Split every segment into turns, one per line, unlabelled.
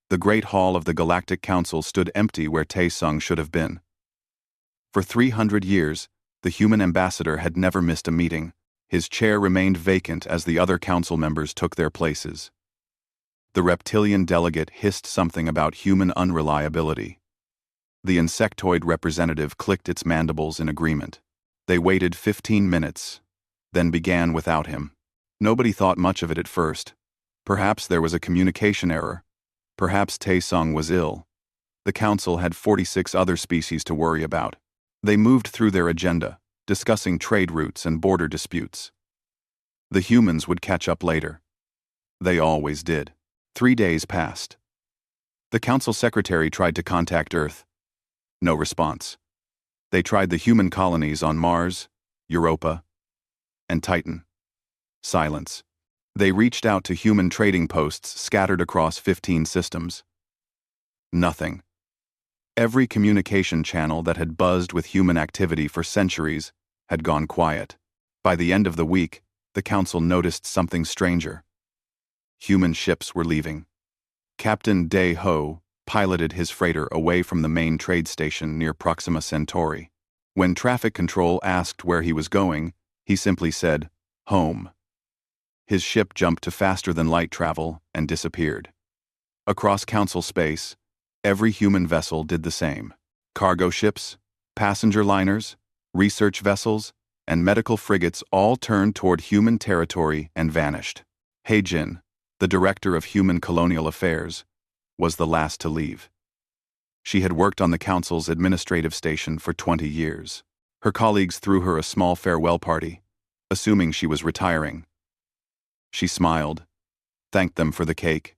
The great hall of the Galactic Council stood empty where Tae-sung should have been. For 300 years, the human ambassador had never missed a meeting. His chair remained vacant as the other council members took their places. The reptilian delegate hissed something about human unreliability. The insectoid representative clicked its mandibles in agreement. They waited 15 minutes, then began without him. Nobody thought much of it at first. Perhaps there was a communication error. Perhaps Tae-sung was ill. The council had 46 other species to worry about. They moved through their agenda, discussing trade routes and border disputes. The humans would catch up later. They always did. 3 days passed. The council secretary tried to contact Earth. No response. They tried the human colonies on Mars, Europa, and Titan. Silence. They reached out to human trading posts scattered across 15 systems. Nothing. Every communication channel that had buzzed with human activity for centuries had gone quiet. By the end of the week, the council noticed something stranger. Human ships were leaving. Captain Dae-ho piloted his freighter away from the main trade station near Proxima Centauri. When traffic control asked where he was going, he simply said, "Home." His ship jumped to faster-than-light travel and disappeared. Across council space, every human vessel did the same. Cargo ships, passenger liners, research vessels, and medical frigates all turned toward human territory and vanished. Hae-jin, the director of Human Colonial Affairs, was the last to leave. She had worked on the council's administrative station for 20 years. Her colleagues threw her a small farewell party, assuming she was retiring. She smiled, thanked them for the cake,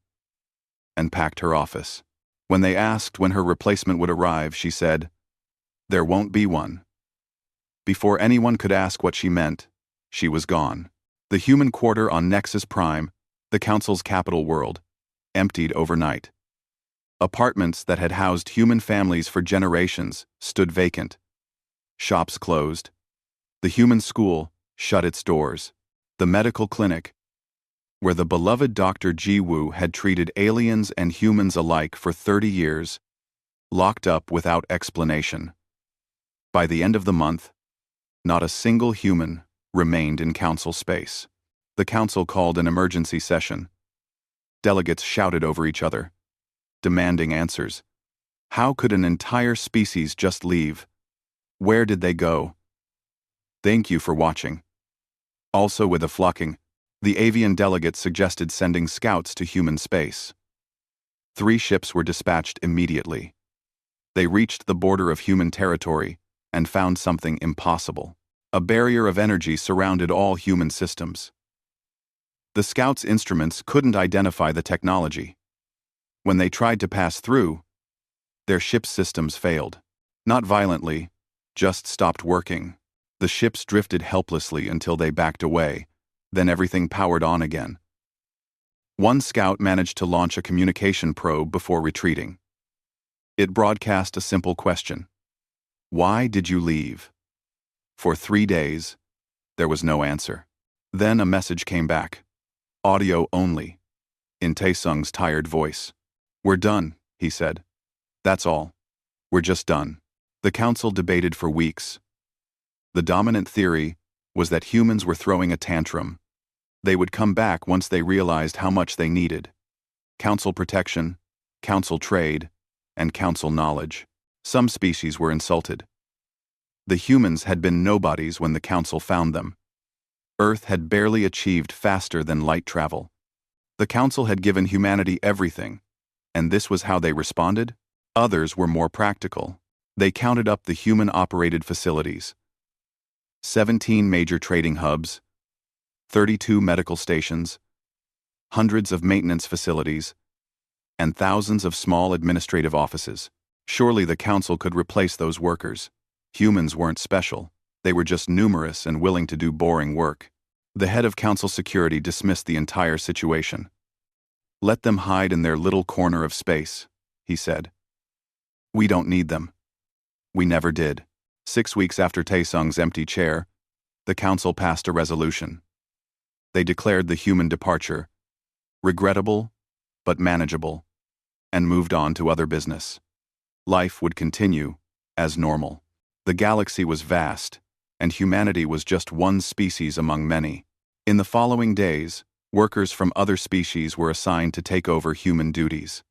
and packed her office. When they asked when her replacement would arrive, she said, "There won't be one." Before anyone could ask what she meant, she was gone. The human quarter on Nexus Prime, the council's capital world, emptied overnight. Apartments that had housed human families for generations stood vacant. Shops closed. The human school shut its doors. The medical clinic, where the beloved Dr. Ji-woo had treated aliens and humans alike for 30 years, locked up without explanation. By the end of the month, not a single human remained in council space. The council called an emergency session. Delegates shouted over each other, demanding answers. How could an entire species just leave? Where did they go? Thank you for watching. Also with a flocking, the avian delegate suggested sending scouts to human space. 3 ships were dispatched immediately. They reached the border of human territory and found something impossible. A barrier of energy surrounded all human systems. The scouts' instruments couldn't identify the technology. When they tried to pass through, their ship's systems failed. Not violently, just stopped working. The ships drifted helplessly until they backed away. Then everything powered on again. One scout managed to launch a communication probe before retreating. It broadcast a simple question. Why did you leave? For 3 days, there was no answer. Then a message came back. Audio only, in Tae-sung's tired voice. "We're done," he said. "That's all. We're just done." The council debated for weeks. The dominant theory was that humans were throwing a tantrum. They would come back once they realized how much they needed. Council protection, council trade, and council knowledge. Some species were insulted. The humans had been nobodies when the council found them. Earth had barely achieved faster than light travel. The council had given humanity everything, and this was how they responded? Others were more practical. They counted up the human-operated facilities. 17 major trading hubs, 32 medical stations, hundreds of maintenance facilities, and thousands of small administrative offices. Surely the council could replace those workers. Humans weren't special. They were just numerous and willing to do boring work. The head of council security dismissed the entire situation. "Let them hide in their little corner of space," he said. "We don't need them." We never did. 6 weeks after Tae-sung's empty chair, the council passed a resolution. They declared the human departure regrettable but manageable. and moved on to other business. Life would continue as normal. The galaxy was vast, and humanity was just one species among many. In the following days, workers from other species were assigned to take over human duties.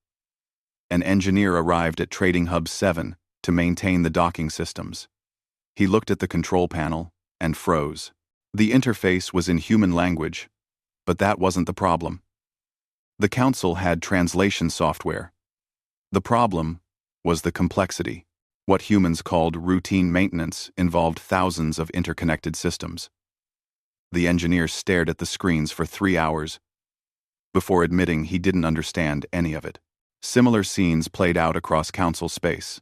An engineer arrived at Trading Hub 7 to maintain the docking systems. He looked at the control panel and froze. The interface was in human language, but that wasn't the problem. The Council had translation software. The problem was the complexity. What humans called routine maintenance involved thousands of interconnected systems. The engineer stared at the screens for 3 hours before admitting he didn't understand any of it. Similar scenes played out across Council space.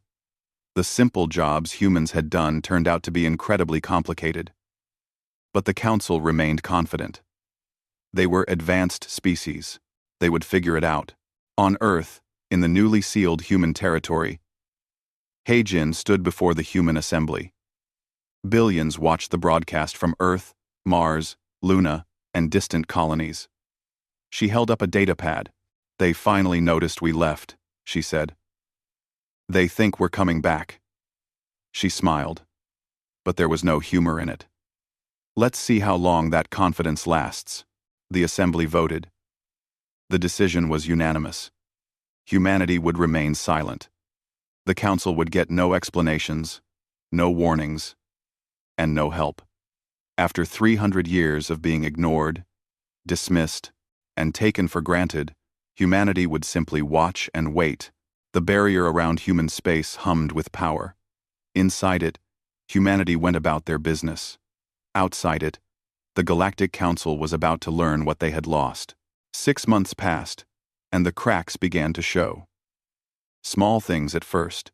The simple jobs humans had done turned out to be incredibly complicated. But the Council remained confident. They were advanced species. They would figure it out. On Earth, in the newly sealed human territory, Heijin stood before the human assembly. Billions watched the broadcast from Earth, Mars, Luna, and distant colonies. She held up a datapad. "They finally noticed we left," she said. "They think we're coming back." She smiled, but there was no humor in it. "Let's see how long that confidence lasts." The assembly voted. The decision was unanimous. Humanity would remain silent. The Council would get no explanations, no warnings, and no help. After 300 years of being ignored, dismissed, and taken for granted, humanity would simply watch and wait. The barrier around human space hummed with power. Inside it, humanity went about their business. Outside it, the Galactic Council was about to learn what they had lost. 6 months passed, and the cracks began to show. Small things at first.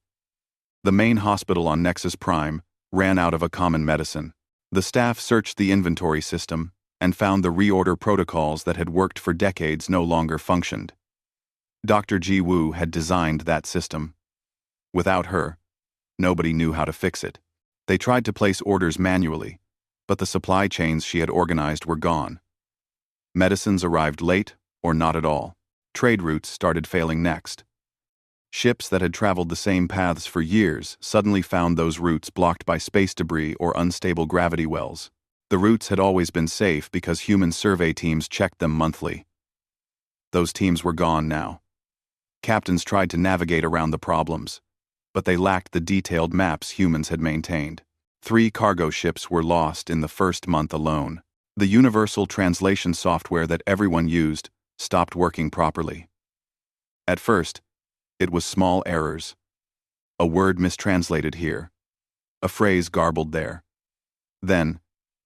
The main hospital on Nexus Prime ran out of a common medicine. The staff searched the inventory system and found the reorder protocols that had worked for decades no longer functioned. Dr. Ji Woo had designed that system. Without her, nobody knew how to fix it. They tried to place orders manually, but the supply chains she had organized were gone. Medicines arrived late or not at all. Trade routes started failing next. Ships that had traveled the same paths for years suddenly found those routes blocked by space debris or unstable gravity wells. The routes had always been safe because human survey teams checked them monthly. Those teams were gone now. Captains tried to navigate around the problems, but they lacked the detailed maps humans had maintained. 3 cargo ships were lost in the first month alone. The universal translation software that everyone used stopped working properly. At first, it was small errors. A word mistranslated here. A phrase garbled there. Then,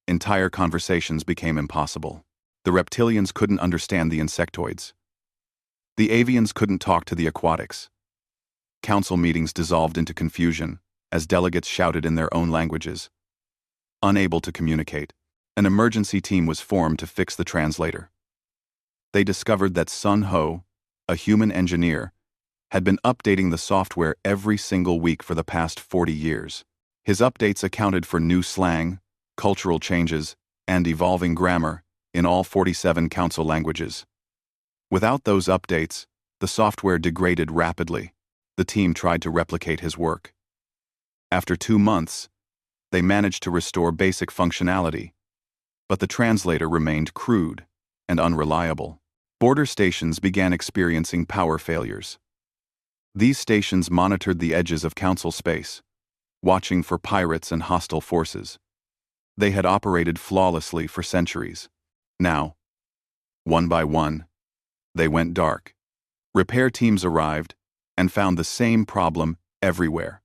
entire conversations became impossible. The reptilians couldn't understand the insectoids. The avians couldn't talk to the aquatics. Council meetings dissolved into confusion as delegates shouted in their own languages. Unable to communicate, an emergency team was formed to fix the translator. They discovered that Sun Ho, a human engineer, had been updating the software every single week for the past 40 years. His updates accounted for new slang, cultural changes, and evolving grammar in all 47 Council languages. Without those updates, the software degraded rapidly. The team tried to replicate his work. After 2 months, they managed to restore basic functionality, but the translator remained crude and unreliable. Border stations began experiencing power failures. These stations monitored the edges of Council space, watching for pirates and hostile forces. They had operated flawlessly for centuries. Now, one by one, they went dark. Repair teams arrived and found the same problem everywhere.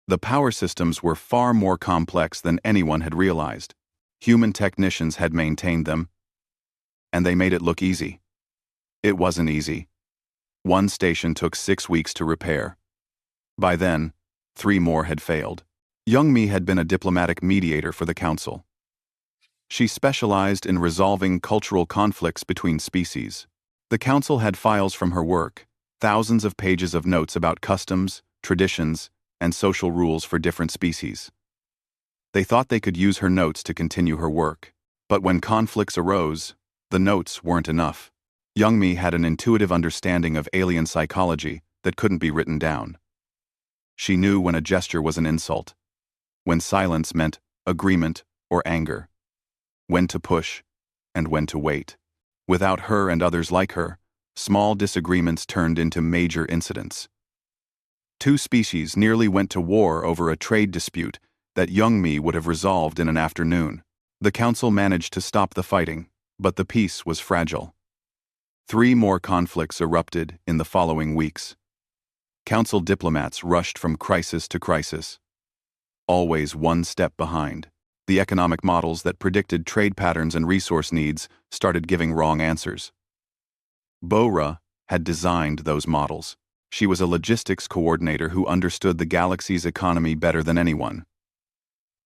The power systems were far more complex than anyone had realized. Human technicians had maintained them, and they made it look easy. It wasn't easy. One station took 6 weeks to repair. By then, 3 more had failed. Young Mi had been a diplomatic mediator for the Council. She specialized in resolving cultural conflicts between species. The Council had files from her work, thousands of pages of notes about customs, traditions, and social rules for different species. They thought they could use her notes to continue her work. But when conflicts arose, the notes weren't enough. Young Mi had an intuitive understanding of alien psychology that couldn't be written down. She knew when a gesture was an insult, when silence meant agreement or anger, when to push and when to wait. Without her and others like her, small disagreements turned into major incidents. Two species nearly went to war over a trade dispute that young me would have resolved in an afternoon. The council managed to stop the fighting, but the peace was fragile. 3 more conflicts erupted in the following weeks. Council diplomats rushed from crisis to crisis, always one step behind. The economic models that predicted trade patterns and resource needs started giving wrong answers. Bora had designed those models. She was a logistics coordinator who understood the galaxy's economy better than anyone.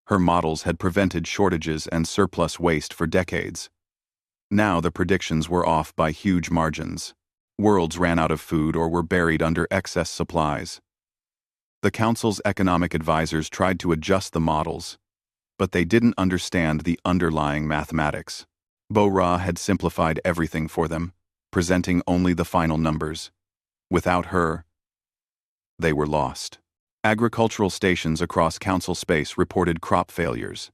Her models had prevented shortages and surplus waste for decades. Now the predictions were off by huge margins. Worlds ran out of food or were buried under excess supplies. The Council's economic advisors tried to adjust the models, but they didn't understand the underlying mathematics. Bora had simplified everything for them, presenting only the final numbers. Without her, they were lost. Agricultural stations across Council space reported crop failures.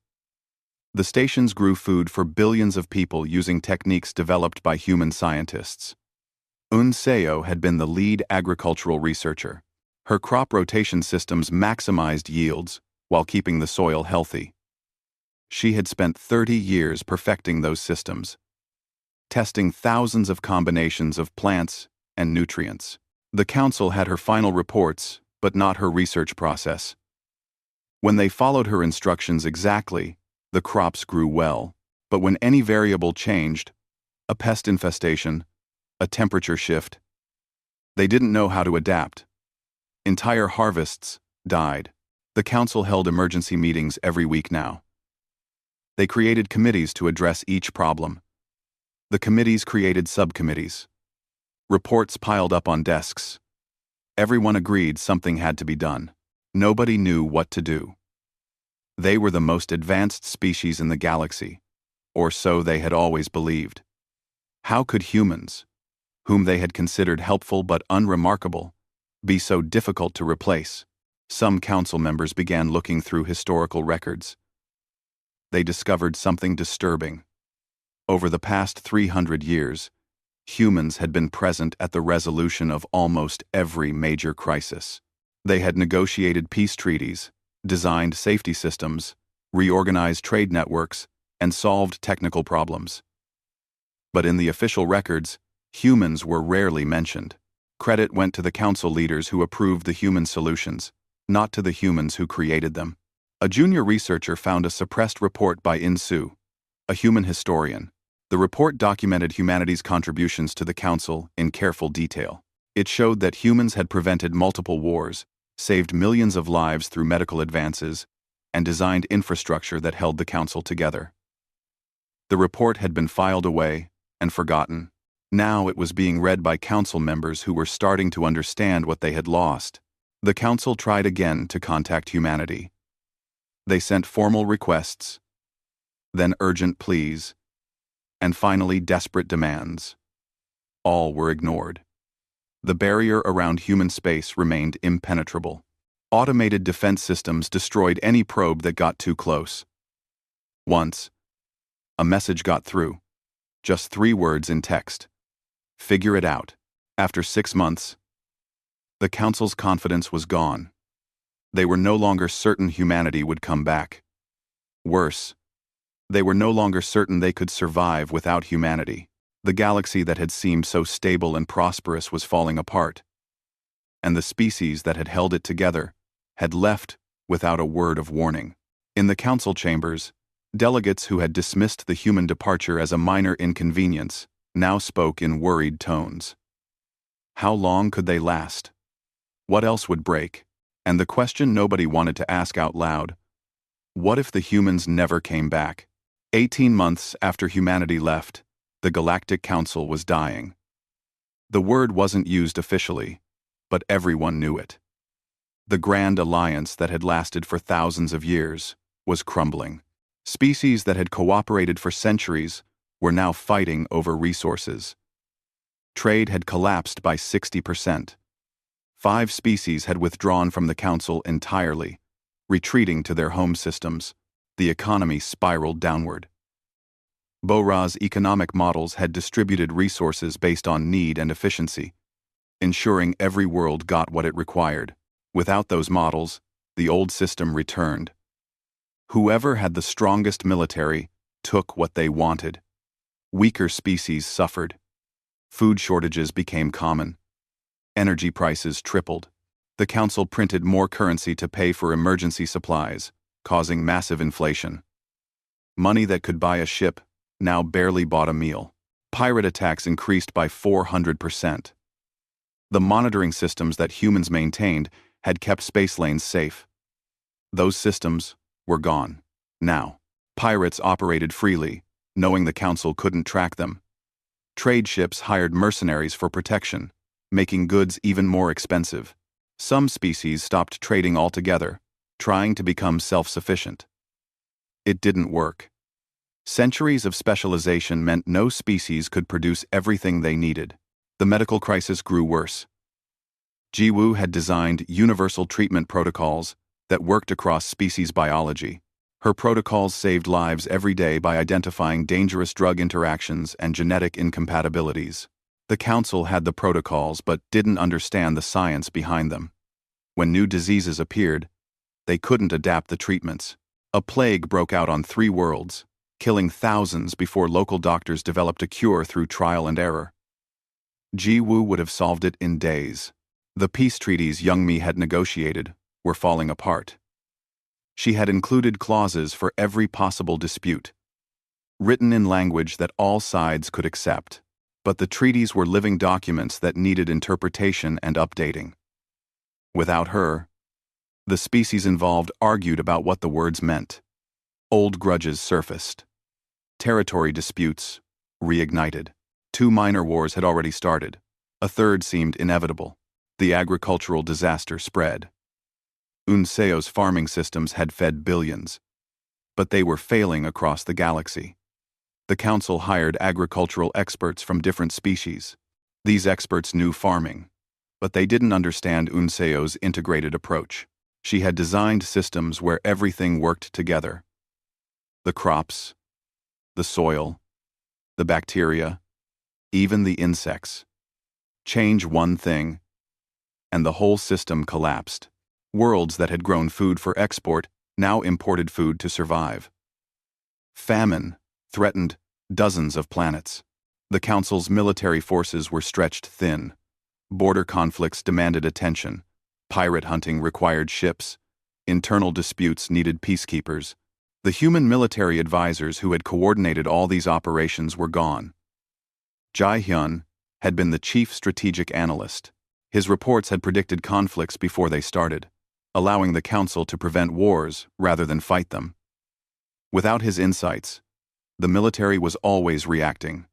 The stations grew food for billions of people using techniques developed by human scientists. Unseo had been the lead agricultural researcher. Her crop rotation systems maximized yields while keeping the soil healthy. She had spent 30 years perfecting those systems, testing thousands of combinations of plants and nutrients. The Council had her final reports, but not her research process. When they followed her instructions exactly, the crops grew well, but when any variable changed, a pest infestation, a temperature shift, they didn't know how to adapt. Entire harvests died. The Council held emergency meetings every week now. They created committees to address each problem. The committees created subcommittees. Reports piled up on desks. Everyone agreed something had to be done. Nobody knew what to do. They were the most advanced species in the galaxy, or so they had always believed. How could humans, whom they had considered helpful but unremarkable, be so difficult to replace? Some council members began looking through historical records. They discovered something disturbing. Over the past 300 years, humans had been present at the resolution of almost every major crisis. They had negotiated peace treaties, designed safety systems, reorganized trade networks, and solved technical problems. But in the official records, humans were rarely mentioned. Credit went to the council leaders who approved the human solutions, not to the humans who created them. A junior researcher found a suppressed report by Insu, a human historian. The report documented humanity's contributions to the Council in careful detail. It showed that humans had prevented multiple wars, saved millions of lives through medical advances, and designed infrastructure that held the Council together. The report had been filed away and forgotten. Now it was being read by Council members who were starting to understand what they had lost. The Council tried again to contact humanity. They sent formal requests, then urgent pleas, and finally desperate demands. All were ignored. The barrier around human space remained impenetrable. Automated defense systems destroyed any probe that got too close. Once, a message got through. Just 3 words in text. Figure it out. After 6 months, the Council's confidence was gone. They were no longer certain humanity would come back. Worse, they were no longer certain they could survive without humanity. The galaxy that had seemed so stable and prosperous was falling apart, and the species that had held it together had left without a word of warning. In the council chambers, delegates who had dismissed the human departure as a minor inconvenience now spoke in worried tones. How long could they last? What else would break? And the question nobody wanted to ask out loud: what if the humans never came back? 18 months after humanity left, the Galactic Council was dying. The word wasn't used officially, but everyone knew it. The Grand Alliance that had lasted for thousands of years was crumbling. Species that had cooperated for centuries were now fighting over resources. Trade had collapsed by 60%. 5 species had withdrawn from the Council entirely, retreating to their home systems. The economy spiraled downward. Bora's economic models had distributed resources based on need and efficiency, ensuring every world got what it required. Without those models, the old system returned. Whoever had the strongest military took what they wanted. Weaker species suffered. Food shortages became common. Energy prices tripled. The Council printed more currency to pay for emergency supplies, causing massive inflation. Money that could buy a ship now barely bought a meal. Pirate attacks increased by 400%. The monitoring systems that humans maintained had kept space lanes safe. Those systems were gone. Now, pirates operated freely, knowing the Council couldn't track them. Trade ships hired mercenaries for protection, making goods even more expensive. Some species stopped trading altogether, trying to become self-sufficient. It didn't work. Centuries of specialization meant no species could produce everything they needed. The medical crisis grew worse. Jiwoo had designed universal treatment protocols that worked across species biology. Her protocols saved lives every day by identifying dangerous drug interactions and genetic incompatibilities. The Council had the protocols but didn't understand the science behind them. When new diseases appeared, they couldn't adapt the treatments. A plague broke out on 3 worlds, killing thousands before local doctors developed a cure through trial and error. Jiwoo would have solved it in days. The peace treaties Youngmi had negotiated were falling apart. She had included clauses for every possible dispute, written in language that all sides could accept. But the treaties were living documents that needed interpretation and updating. Without her, the species involved argued about what the words meant. Old grudges surfaced. Territory disputes reignited. 2 minor wars had already started. A third seemed inevitable. The agricultural disaster spread. Unseo's farming systems had fed billions, but they were failing across the galaxy. The Council hired agricultural experts from different species. These experts knew farming, but they didn't understand Unseo's integrated approach. She had designed systems where everything worked together. The crops, the soil, the bacteria, even the insects. Change one thing, and the whole system collapsed. Worlds that had grown food for export now imported food to survive. Famine threatened dozens of planets. The Council's military forces were stretched thin. Border conflicts demanded attention. Pirate hunting required ships. Internal disputes needed peacekeepers. The human military advisors who had coordinated all these operations were gone. Jae-hyun had been the chief strategic analyst. His reports had predicted conflicts before they started, allowing the Council to prevent wars rather than fight them. Without his insights, the military was always reacting,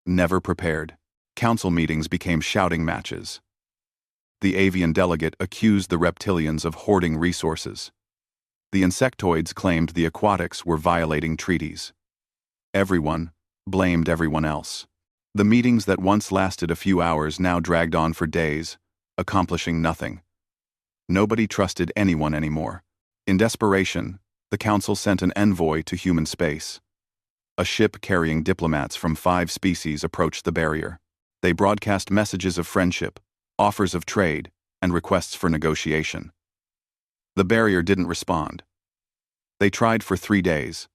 never prepared. Council meetings became shouting matches. The avian delegate accused the reptilians of hoarding resources. The insectoids claimed the aquatics were violating treaties. Everyone blamed everyone else. The meetings that once lasted a few hours now dragged on for days, accomplishing nothing. Nobody trusted anyone anymore. In desperation, the Council sent an envoy to human space. A ship carrying diplomats from 5 species approached the barrier. They broadcast messages of friendship, offers of trade, and requests for negotiation. The barrier didn't respond. They tried for 3 days.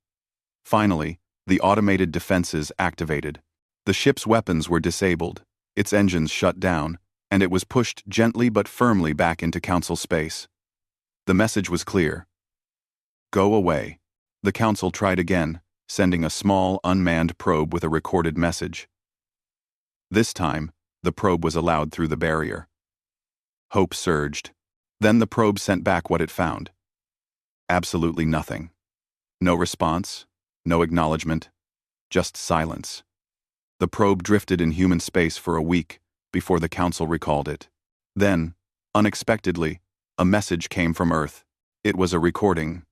Finally, the automated defenses activated. The ship's weapons were disabled, its engines shut down, and it was pushed gently but firmly back into Council space. The message was clear. Go away. The Council tried again, sending a small, unmanned probe with a recorded message. This time, the probe was allowed through the barrier. Hope surged. Then the probe sent back what it found. Absolutely nothing. No response, no acknowledgement, just silence. The probe drifted in human space for a week before the Council recalled it. Then, unexpectedly, a message came from Earth. It was a recording.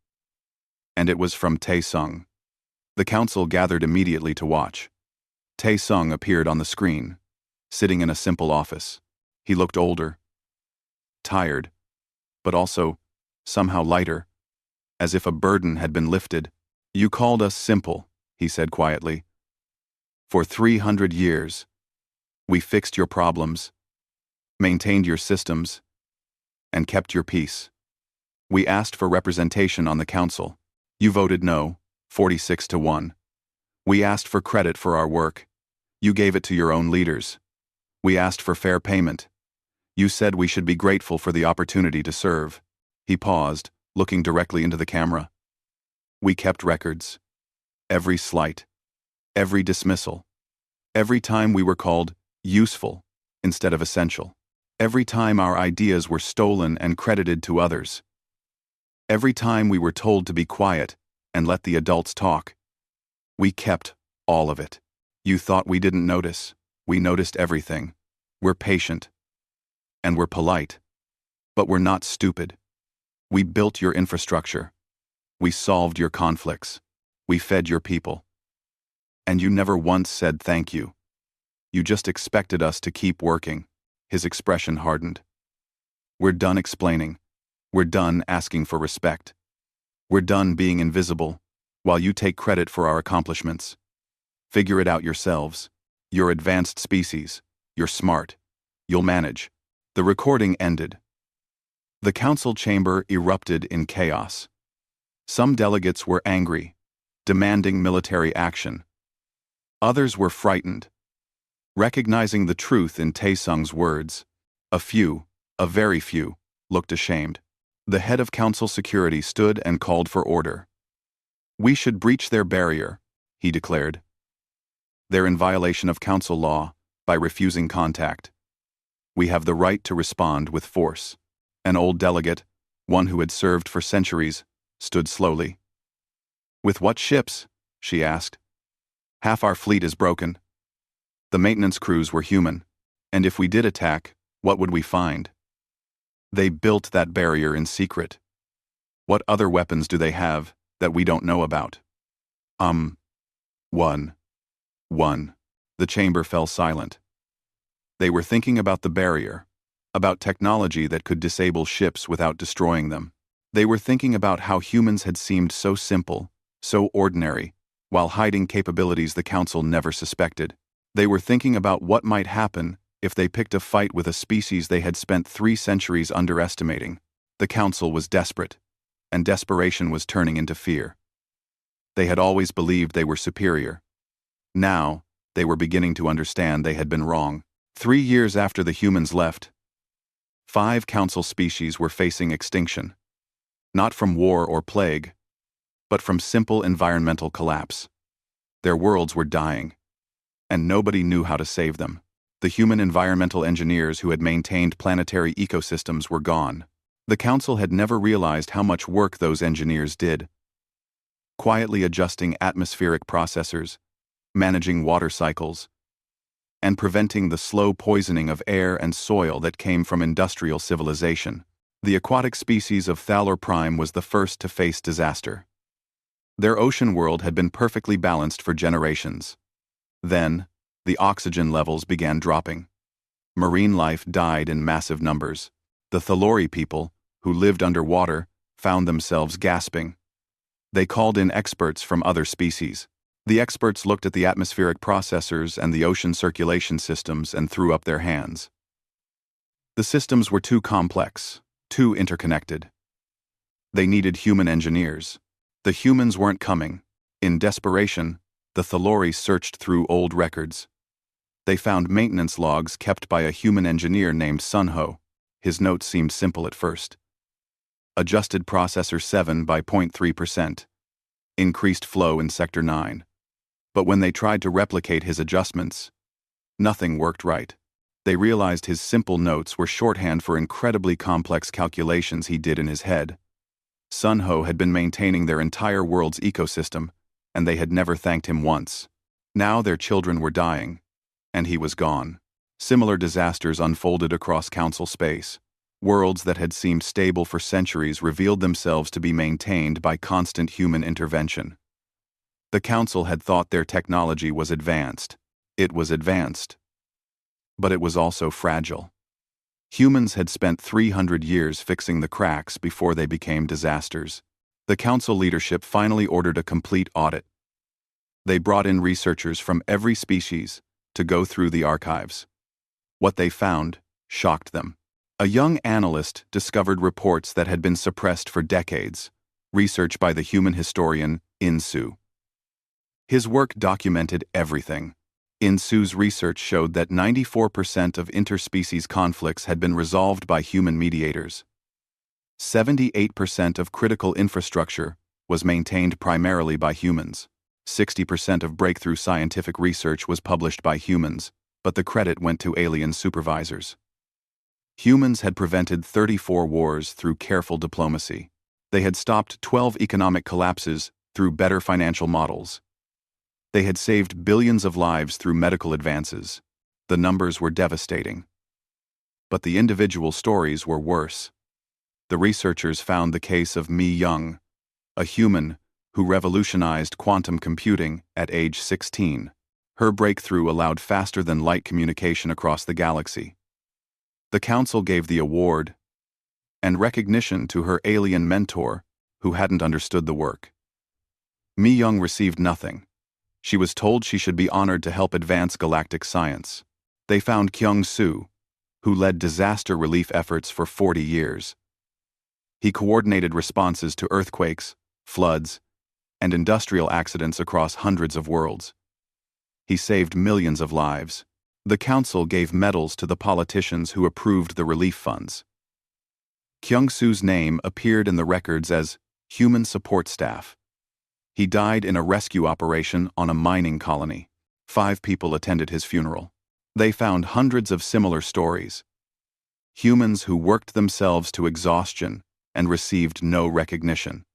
And it was from Tae-sung. The Council gathered immediately to watch. Tae-sung appeared on the screen, sitting in a simple office. He looked older, tired, but also, somehow lighter, as if a burden had been lifted. "You called us simple," he said quietly. "For 300 years, we fixed your problems, maintained your systems, and kept your peace. We asked for representation on the council. You voted no, 46-1. We asked for credit for our work. You gave it to your own leaders. We asked for fair payment. You said we should be grateful for the opportunity to serve." He paused, looking directly into the camera. "We kept records. Every slight, every dismissal, every time we were called useful instead of essential, every time our ideas were stolen and credited to others, every time we were told to be quiet and let the adults talk. We kept all of it. You thought we didn't notice. We noticed everything. We're patient. And we're polite. But we're not stupid. We built your infrastructure. We solved your conflicts. We fed your people. And you never once said thank you. You just expected us to keep working." His expression hardened. "We're done explaining. We're done asking for respect. We're done being invisible while you take credit for our accomplishments. Figure it out yourselves. You're advanced species. You're smart. You'll manage." The recording ended. The council chamber erupted in chaos. Some delegates were angry, demanding military action. Others were frightened, recognizing the truth in Taesung's words. A few, a very few, looked ashamed. The head of council security stood and called for order. "We should breach their barrier," he declared. "They're in violation of council law by refusing contact. We have the right to respond with force." An old delegate, one who had served for centuries, stood slowly. "With what ships?" she asked. "Half our fleet is broken. The maintenance crews were human, and if we did attack, what would we find? They built that barrier in secret. What other weapons do they have that we don't know about?" One. The chamber fell silent. They were thinking about the barrier, about technology that could disable ships without destroying them. They were thinking about how humans had seemed so simple, so ordinary, while hiding capabilities the council never suspected. They were thinking about what might happen if they picked a fight with a species they had spent 3 centuries underestimating. The council was desperate, and desperation was turning into fear. They had always believed they were superior. Now, they were beginning to understand they had been wrong. 3 years after the humans left, 5 council species were facing extinction. Not from war or plague, but from simple environmental collapse. Their worlds were dying, and nobody knew how to save them. The human environmental engineers who had maintained planetary ecosystems were gone. The council had never realized how much work those engineers did. Quietly adjusting atmospheric processors, managing water cycles, and preventing the slow poisoning of air and soil that came from industrial civilization. The aquatic species of Thalor Prime was the first to face disaster. Their ocean world had been perfectly balanced for generations. Then, the oxygen levels began dropping. Marine life died in massive numbers. The Thalori people, who lived underwater, found themselves gasping. They called in experts from other species. The experts looked at the atmospheric processors and the ocean circulation systems and threw up their hands. The systems were too complex, too interconnected. They needed human engineers. The humans weren't coming. In desperation, the Thalori searched through old records. They found maintenance logs kept by a human engineer named Sunho. His notes seemed simple at first. Adjusted processor 7 by 0.3%. Increased flow in Sector 9. But when they tried to replicate his adjustments, nothing worked right. They realized his simple notes were shorthand for incredibly complex calculations he did in his head. Sunho had been maintaining their entire world's ecosystem, and they had never thanked him once. Now their children were dying, and he was gone. Similar disasters unfolded across council space. Worlds that had seemed stable for centuries revealed themselves to be maintained by constant human intervention. The council had thought their technology was advanced. It was advanced. But it was also fragile. Humans had spent 300 years fixing the cracks before they became disasters. The council leadership finally ordered a complete audit. They brought in researchers from every species to go through the archives. What they found shocked them. A young analyst discovered reports that had been suppressed for decades, research by the human historian Insu. His work documented everything. Insu's research showed that 94% of interspecies conflicts had been resolved by human mediators. 78% of critical infrastructure was maintained primarily by humans. 60% of breakthrough scientific research was published by humans, but the credit went to alien supervisors. Humans had prevented 34 wars through careful diplomacy. They had stopped 12 economic collapses through better financial models. They had saved billions of lives through medical advances. The numbers were devastating. But the individual stories were worse. The researchers found the case of Mi Young, a human who revolutionized quantum computing at age 16. Her breakthrough allowed faster-than-light communication across the galaxy. The council gave the award and recognition to her alien mentor, who hadn't understood the work. Mi Young received nothing. She was told she should be honored to help advance galactic science. They found Kyung Soo, who led disaster relief efforts for 40 years. He coordinated responses to earthquakes, floods, and industrial accidents across hundreds of worlds. He saved millions of lives. The council gave medals to the politicians who approved the relief funds. Kyung Soo's name appeared in the records as human support staff. He died in a rescue operation on a mining colony. 5 people attended his funeral. They found hundreds of similar stories. Humans who worked themselves to exhaustion and received no recognition.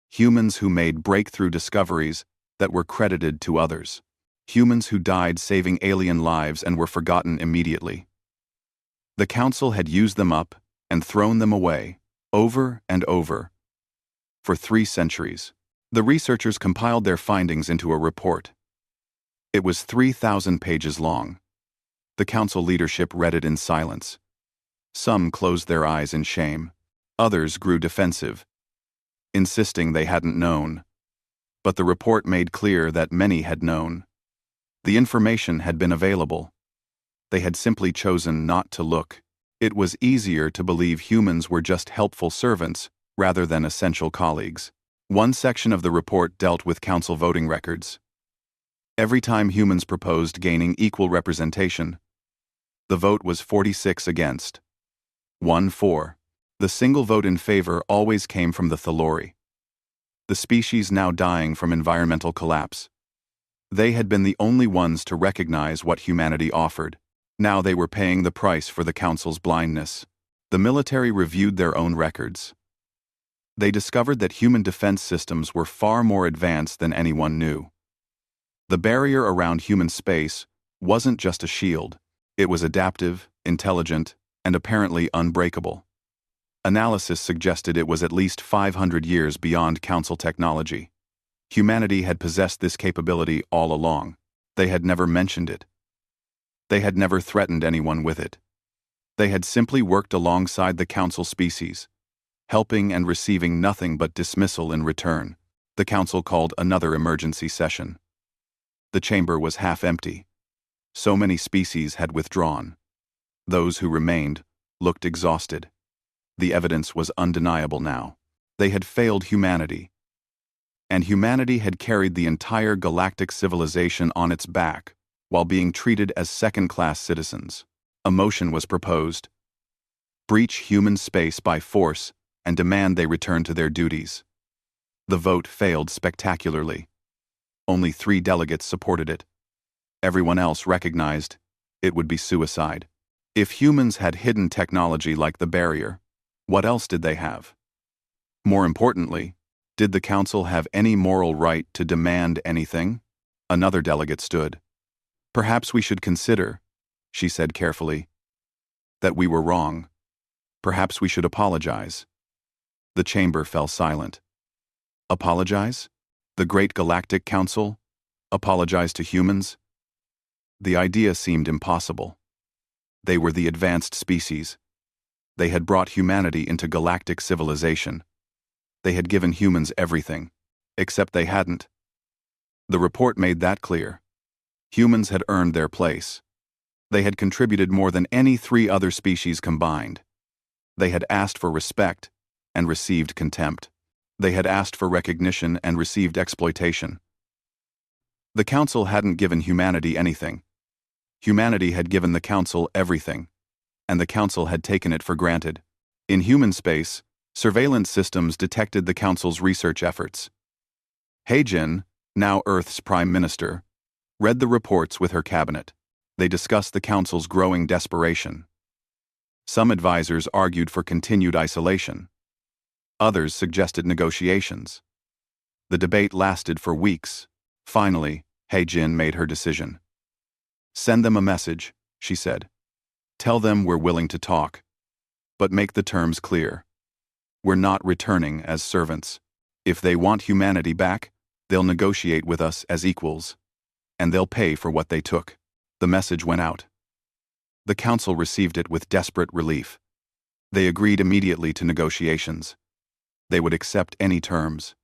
Humans who made breakthrough discoveries that were credited to others. Humans who died saving alien lives and were forgotten immediately. The council had used them up and thrown them away, over and over. For 3 centuries, the researchers compiled their findings into a report. It was 3,000 pages long. The council leadership read it in silence. Some closed their eyes in shame. Others grew defensive, insisting they hadn't known. But the report made clear that many had known. The information had been available. They had simply chosen not to look. It was easier to believe humans were just helpful servants rather than essential colleagues. One section of the report dealt with council voting records. Every time humans proposed gaining equal representation, the vote was 46 against, 1 for. The single vote in favor always came from the Thalori, the species now dying from environmental collapse. They had been the only ones to recognize what humanity offered. Now they were paying the price for the council's blindness. The military reviewed their own records. They discovered that human defense systems were far more advanced than anyone knew. The barrier around human space wasn't just a shield. It was adaptive, intelligent, and apparently unbreakable. Analysis suggested it was at least 500 years beyond council technology. Humanity had possessed this capability all along. They had never mentioned it. They had never threatened anyone with it. They had simply worked alongside the council species, helping and receiving nothing but dismissal in return. The council called another emergency session. The chamber was half empty. So many species had withdrawn. Those who remained looked exhausted. The evidence was undeniable now. They had failed humanity. And humanity had carried the entire galactic civilization on its back while being treated as second-class citizens. A motion was proposed. Breach human space by force and demand they return to their duties. The vote failed spectacularly. Only 3 delegates supported it. Everyone else recognized it would be suicide. If humans had hidden technology like the barrier, what else did they have? More importantly, did the council have any moral right to demand anything? Another delegate stood. Perhaps we should consider, she said carefully, that we were wrong. Perhaps we should apologize. The chamber fell silent. Apologize? The Great Galactic Council? Apologize to humans? The idea seemed impossible. They were the advanced species. They had brought humanity into galactic civilization. They had given humans everything, except they hadn't. The report made that clear. Humans had earned their place. They had contributed more than any 3 other species combined. They had asked for respect and received contempt. They had asked for recognition and received exploitation. The Council hadn't given humanity anything. Humanity had given the Council everything, and the Council had taken it for granted. In human space, surveillance systems detected the Council's research efforts. Heijin, now Earth's Prime Minister, read the reports with her cabinet. They discussed the Council's growing desperation. Some advisors argued for continued isolation. Others suggested negotiations. The debate lasted for weeks. Finally, Heijin made her decision. "Send them a message," she said. "Tell them we're willing to talk. But make the terms clear. We're not returning as servants. If they want humanity back, they'll negotiate with us as equals. And they'll pay for what they took." The message went out. The Council received it with desperate relief. They agreed immediately to negotiations. They would accept any terms.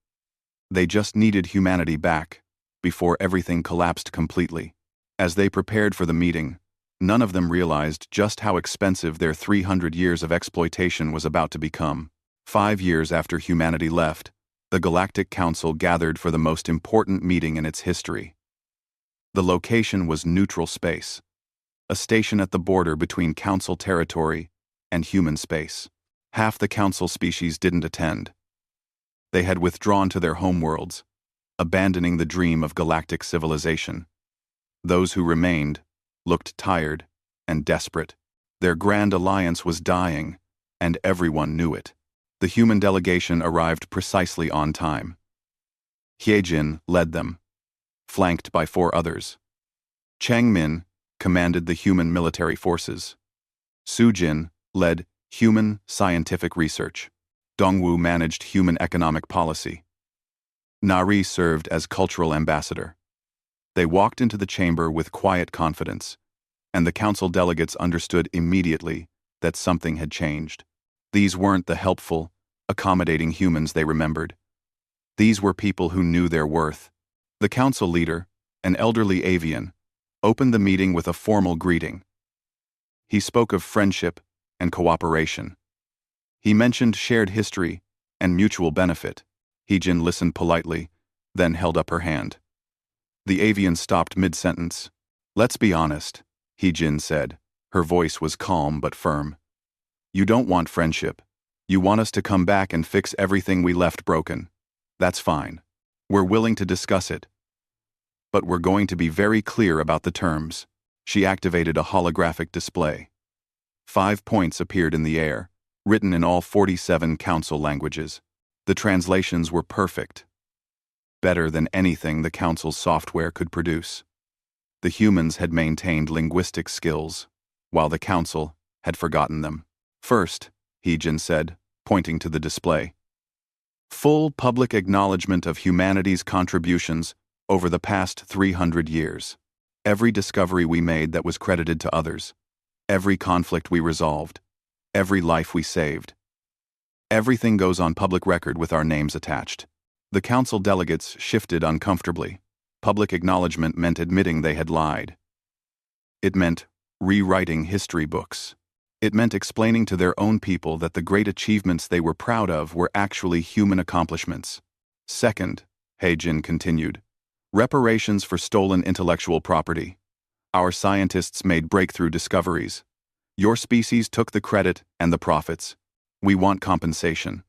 They just needed humanity back, before everything collapsed completely. As they prepared for the meeting, none of them realized just how expensive their 300 years of exploitation was about to become. 5 years after humanity left, the Galactic Council gathered for the most important meeting in its history. The location was neutral space, a station at the border between Council territory and human space. Half the Council species didn't attend. They had withdrawn to their homeworlds, abandoning the dream of galactic civilization. Those who remained looked tired and desperate. Their grand alliance was dying, and everyone knew it. The human delegation arrived precisely on time. Heijin led them, flanked by 4 others. Changmin commanded the human military forces. Sujin led human scientific research. Dongwu managed human economic policy. Nari served as cultural ambassador. They walked into the chamber with quiet confidence, and the Council delegates understood immediately that something had changed. These weren't the helpful, accommodating humans they remembered. These were people who knew their worth. The Council leader, an elderly avian, opened the meeting with a formal greeting. He spoke of friendship and cooperation. He mentioned shared history and mutual benefit. Heijin listened politely, then held up her hand. The avian stopped mid-sentence. "Let's be honest," Heijin said. Her voice was calm but firm. "You don't want friendship. You want us to come back and fix everything we left broken. That's fine. We're willing to discuss it. But we're going to be very clear about the terms." She activated a holographic display. 5 points appeared in the air, written in all 47 Council languages. The translations were perfect. Better than anything the Council's software could produce. The humans had maintained linguistic skills, while the Council had forgotten them. "First," Heijin said, pointing to the display. "Full public acknowledgement of humanity's contributions over the past 300 years. Every discovery we made that was credited to others. Every conflict we resolved. Every life we saved. Everything goes on public record with our names attached." The Council delegates shifted uncomfortably. Public acknowledgement meant admitting they had lied. It meant rewriting history books. It meant explaining to their own people that the great achievements they were proud of were actually human accomplishments. "Second," Heijin continued, "reparations for stolen intellectual property. Our scientists made breakthrough discoveries. Your species took the credit and the profits. We want compensation.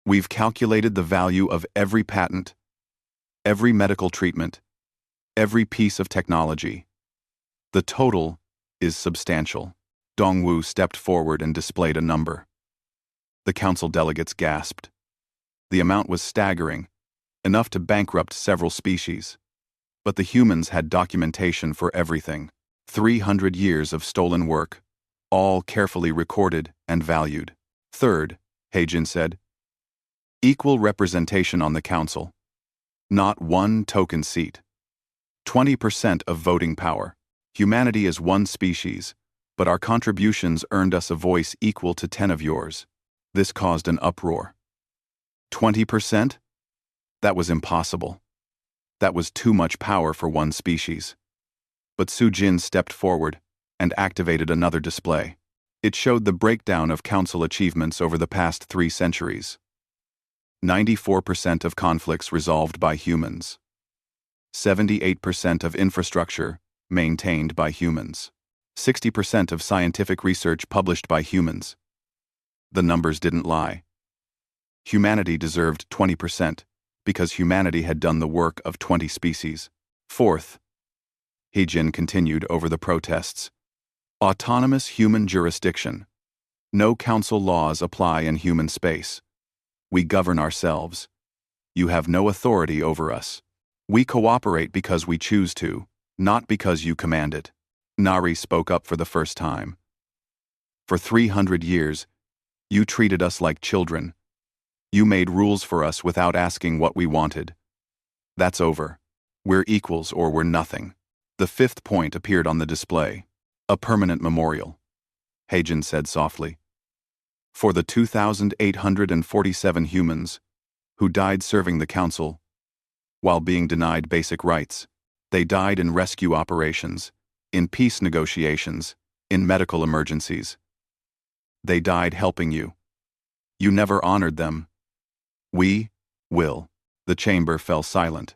We've calculated the value of every patent, every medical treatment, every piece of technology. The total is substantial." Dongwu stepped forward and displayed a number. The Council delegates gasped. The amount was staggering, enough to bankrupt several species. But the humans had documentation for everything. 300 years of stolen work, all carefully recorded and valued. "Third," Heijin said, "equal representation on the Council. Not one token seat. 20% of voting power. Humanity is one species, but our contributions earned us a voice equal to 10 of yours. This caused an uproar. 20%? That was impossible. That was too much power for one species. But Su Jin stepped forward and activated another display. It showed the breakdown of Council achievements over the past 3 centuries. 94% of conflicts resolved by humans. 78% of infrastructure maintained by humans. 60% of scientific research published by humans. The numbers didn't lie. Humanity deserved 20% because humanity had done the work of 20 species. Fourth, Heejin continued over the protests. Autonomous human jurisdiction. No council laws apply in human space. We govern ourselves. You have no authority over us. We cooperate because we choose to, not because you command it. Nari spoke up for the first time. For 300 years, you treated us like children. You made rules for us without asking what we wanted. That's over. We're equals or we're nothing. The 5th point appeared on the display. A permanent memorial. Heijin said softly. For the 2,847 humans who died serving the Council, while being denied basic rights. They died in rescue operations, in peace negotiations, in medical emergencies. They died helping you. You never honored them. We will. The chamber fell silent.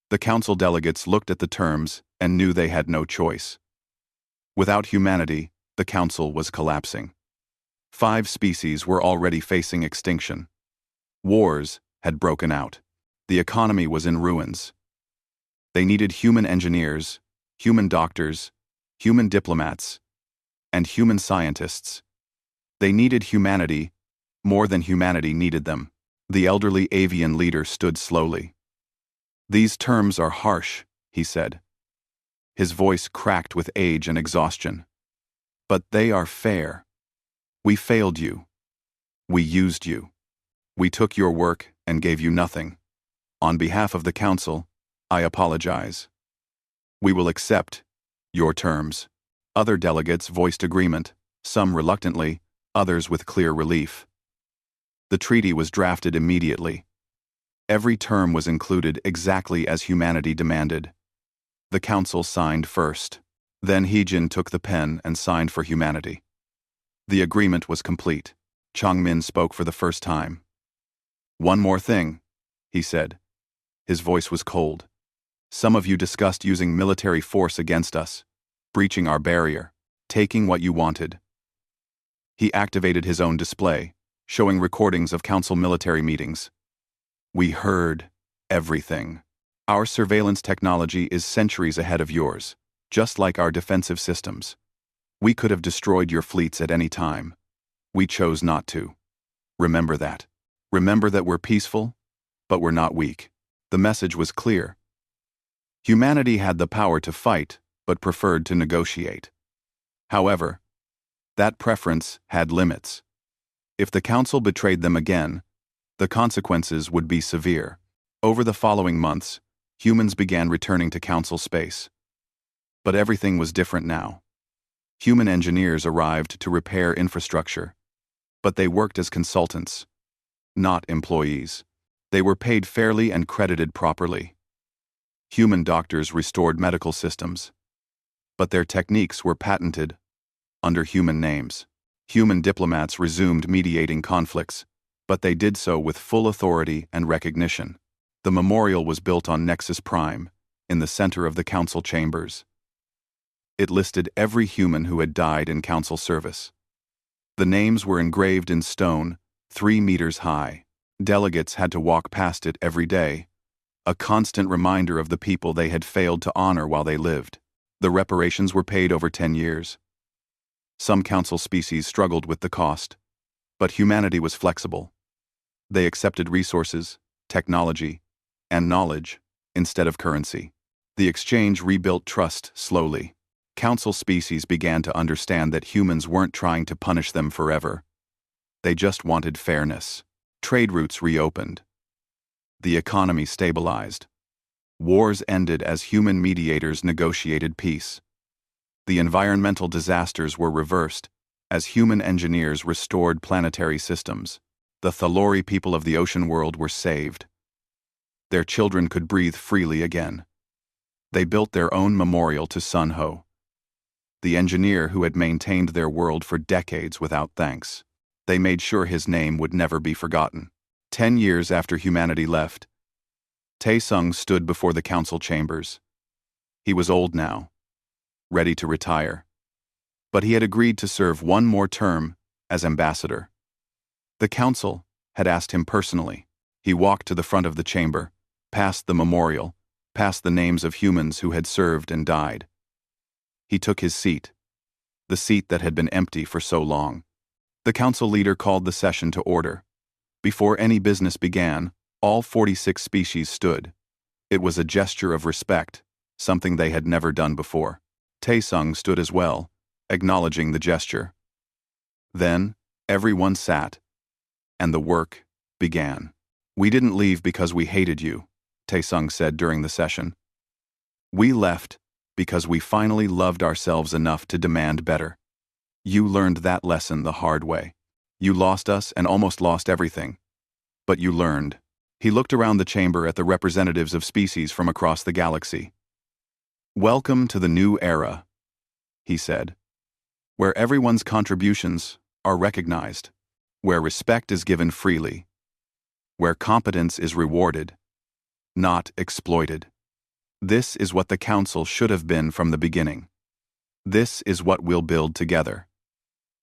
The Council delegates looked at the terms and knew they had no choice. Without humanity, the Council was collapsing. 5 species were already facing extinction. Wars had broken out. The economy was in ruins. They needed human engineers, human doctors, human diplomats, and human scientists. They needed humanity more than humanity needed them. The elderly avian leader stood slowly. These terms are harsh, he said. His voice cracked with age and exhaustion. But they are fair. We failed you. We used you. We took your work and gave you nothing. On behalf of the Council, I apologize. We will accept your terms. Other delegates voiced agreement, some reluctantly, others with clear relief. The treaty was drafted immediately. Every term was included exactly as humanity demanded. The Council signed first. Then Heejin took the pen and signed for humanity. The agreement was complete. Changmin spoke for the first time. One more thing, he said. His voice was cold. Some of you discussed using military force against us, breaching our barrier, taking what you wanted. He activated his own display, showing recordings of Council military meetings. We heard everything. Our surveillance technology is centuries ahead of yours, just like our defensive systems. We could have destroyed your fleets at any time. We chose not to. Remember that. Remember that we're peaceful, but we're not weak. The message was clear. Humanity had the power to fight, but preferred to negotiate. However, that preference had limits. If the Council betrayed them again, the consequences would be severe. Over the following months, humans began returning to Council space. But everything was different now. Human engineers arrived to repair infrastructure, but they worked as consultants, not employees. They were paid fairly and credited properly. Human doctors restored medical systems, but their techniques were patented under human names. Human diplomats resumed mediating conflicts, but they did so with full authority and recognition. The memorial was built on Nexus Prime, in the center of the Council chambers. It listed every human who had died in Council service. The names were engraved in stone, 3 meters high. Delegates had to walk past it every day, a constant reminder of the people they had failed to honor while they lived. The reparations were paid over 10 years. Some Council species struggled with the cost, but humanity was flexible. They accepted resources, technology, and knowledge instead of currency. The exchange rebuilt trust slowly. Council species began to understand that humans weren't trying to punish them forever. They just wanted fairness. Trade routes reopened. The economy stabilized. Wars ended as human mediators negotiated peace. The environmental disasters were reversed as human engineers restored planetary systems. The Thalori people of the ocean world were saved. Their children could breathe freely again. They built their own memorial to Sun Ho, the engineer who had maintained their world for decades without thanks. They made sure his name would never be forgotten. 10 years after humanity left, Tae-sung stood before the council chambers. He was old now, ready to retire. But he had agreed to serve one more term as ambassador. The council had asked him personally. He walked to the front of the chamber, past the memorial, past the names of humans who had served and died. He took his seat, the seat that had been empty for so long. The council leader called the session to order. Before any business began, all 46 species stood. It was a gesture of respect, something they had never done before. Tae-sung stood as well, acknowledging the gesture. Then, everyone sat, and the work began. "We didn't leave because we hated you," Tae-sung said during the session. "We left because we finally loved ourselves enough to demand better. You learned that lesson the hard way. You lost us and almost lost everything. But you learned." He looked around the chamber at the representatives of species from across the galaxy. "Welcome to the new era," he said, "where everyone's contributions are recognized, where respect is given freely, where competence is rewarded, not exploited. This is what the council should have been from the beginning. This is what we'll build together.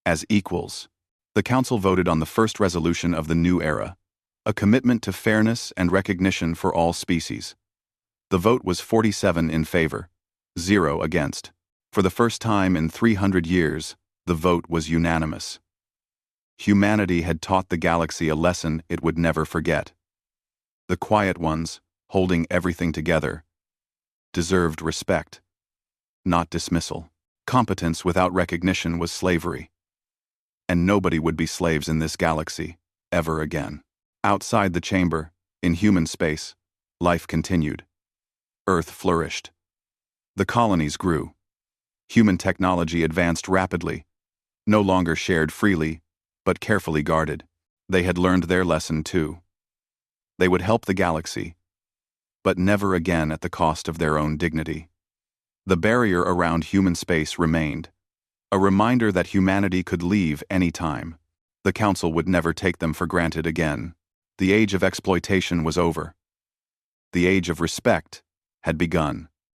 As equals." The council voted on the first resolution of the new era, a commitment to fairness and recognition for all species. The vote was 47 in favor, 0 against. For the first time in 300 years, the vote was unanimous. Humanity had taught the galaxy a lesson it would never forget. The quiet ones, holding everything together, deserved respect, not dismissal. Competence without recognition was slavery. And nobody would be slaves in this galaxy, ever again. Outside the chamber, in human space, life continued. Earth flourished. The colonies grew. Human technology advanced rapidly, no longer shared freely, but carefully guarded. They had learned their lesson too. They would help the galaxy, but never again at the cost of their own dignity. The barrier around human space remained, a reminder that humanity could leave any time. The council would never take them for granted again. The age of exploitation was over. The age of respect had begun.